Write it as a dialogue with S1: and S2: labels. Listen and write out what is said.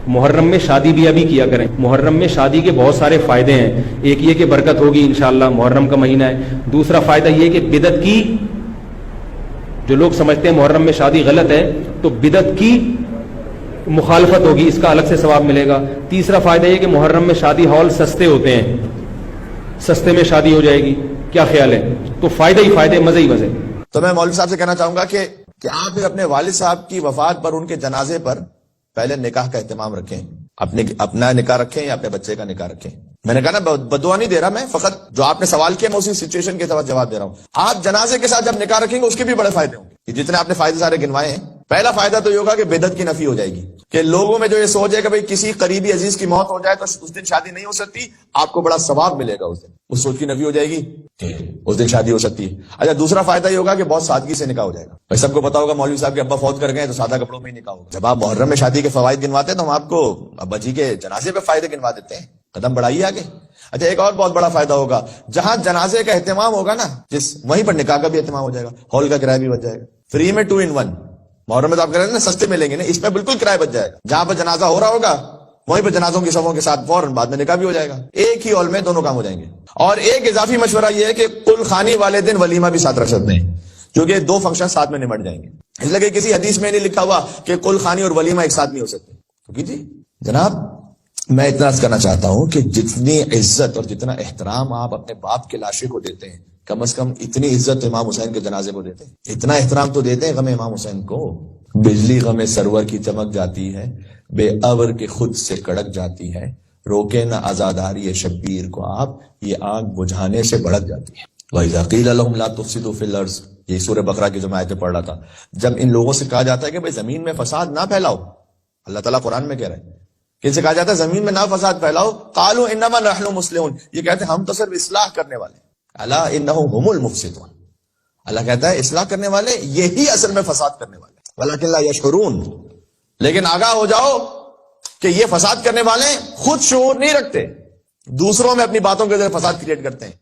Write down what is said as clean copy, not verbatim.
S1: محرم میں شادی بھی ابھی کیا کریں. محرم میں شادی کے بہت سارے فائدے ہیں. ایک یہ کہ برکت ہوگی انشاءاللہ، محرم کا مہینہ ہے. دوسرا فائدہ یہ کہ بدعت کی، جو لوگ سمجھتے ہیں محرم میں شادی غلط ہے تو بدعت کی مخالفت ہوگی، اس کا الگ سے ثواب ملے گا. تیسرا فائدہ یہ کہ محرم میں شادی ہال سستے ہوتے ہیں، سستے میں شادی ہو جائے گی. کیا خیال ہے؟ تو فائدے ہی فائدے، مزے ہی مزے.
S2: تو میں مولوی صاحب سے کہنا چاہوں گا کہ آپ پھر اپنے والد صاحب کی وفات پر ان کے جنازے پر پہلے نکاح کا اہتمام رکھیں. اپنا نکاح رکھیں یا اپنے بچے کا نکاح رکھیں. میں نے کہا نا بدعا نہیں دے رہا، میں فقط جو آپ نے سوال کیا میں اسی سچویشن کے ساتھ جواب دے رہا ہوں. آپ جنازے کے ساتھ جب نکاح رکھیں گے اس کے بھی بڑے فائدے ہوں گے. جتنے آپ نے فائدے سارے گنوائے ہیں، پہلا فائدہ تو یہ ہوگا کہ بدعت کی نفی ہو جائے گی. کہ لوگوں میں جو یہ سوچ ہے کہ بھئی کسی قریبی عزیز کی موت ہو جائے تو اس دن شادی نہیں ہو سکتی، آپ کو بڑا ثواب ملے گا اس دن. اس سوچ کی نفی ہو جائے گی، اس دن شادی ہو سکتی ہے. اچھا، دوسرا فائدہ یہ ہوگا کہ بہت سادگی سے نکاح ہو جائے گا. بھائی سب کو پتا ہوگا مولوی صاحب کے ابا فوت کر گئے تو سادہ کپڑوں میں ہی نکاح ہوگا. جب آپ محرم میں شادی کے فوائد گنواتے ہیں تو ہم آپ کو ابا جی کے جنازے پہ فائدے گنوا دیتے ہیں. قدم بڑھائیے آگے. اچھا، ایک اور بہت بڑا فائدہ ہوگا، جہاں جنازے کا اہتمام ہوگا نا، وہیں پر نکاح کا بھی اہتمام ہو جائے گا، ہال کا کرایہ بھی بچ جائے گا. فری میں 2 in 1. محرم میں تو آپ کہہ رہے ہیں نا سستے میں لیں گے، اس میں بالکل کرایہ بچ جائے گا. جہاں پر جنازہ ہو رہا ہوگا وہیں پر جنازوں کی صفوں کے ساتھ فوراً بعد میں نکاح بھی ہو جائے گا. ایک ہی ہال میں دونوں کام ہو جائیں گے. اور ایک اضافی مشورہ یہ ہے کہ کل خانی والے دن ولیمہ بھی ساتھ رکھ سکتے ہیں، کیونکہ 2 فنکشن ساتھ میں نمٹ جائیں گے. اس لیے کہ کسی حدیث میں نہیں لکھا ہوا کہ کل خانی اور ولیمہ ایک ساتھ نہیں ہو سکتے. کیونکہ جی جناب، میں اتنا عرض کرنا چاہتا ہوں کہ جتنی عزت اور جتنا احترام آپ اپنے باپ کے لاشے کو دیتے ہیں، کم از کم اتنی عزت امام حسین کے جنازے کو دیتے ہیں. اتنا احترام تو دیتے ہیں غم امام حسین کو. بجلی غم سرور کی چمک جاتی ہے، بے ابر کے خود سے کڑک جاتی ہے. روکے نہ عزاداری شبیر کو آپ، یہ آگ بجھانے سے بھڑک جاتی ہے. وَإِذَا قِيلَ لَهُمْ لَا تُفْسِدُوا فِي الْأَرْضِ، یہ سورہ بقرہ کی جو میں آیتیں پڑھ رہا تھا، جب ان لوگوں سے کہا جاتا ہے کہ بھئی زمین میں فساد نہ پھیلاؤ، اللہ تعالیٰ قرآن میں کہہ رہے ہیں کہ ان سے کہا جاتا ہے زمین میں نہ فساد پھیلاؤ، قالوا انما نحن مصلحون، یہ کہتے ہیں ہم تو صرف اصلاح کرنے والے ہیں. الا انهم هم المفسدون، اللہ کہتا ہے اصلاح کرنے والے یہی اصل میں فساد کرنے والے، ولکن لا یشعرون. لیکن آگاہ ہو جاؤ کہ یہ فساد کرنے والے خود شعور نہیں رکھتے، دوسروں میں اپنی باتوں کے ذریعے فساد کریٹ کرتے ہیں.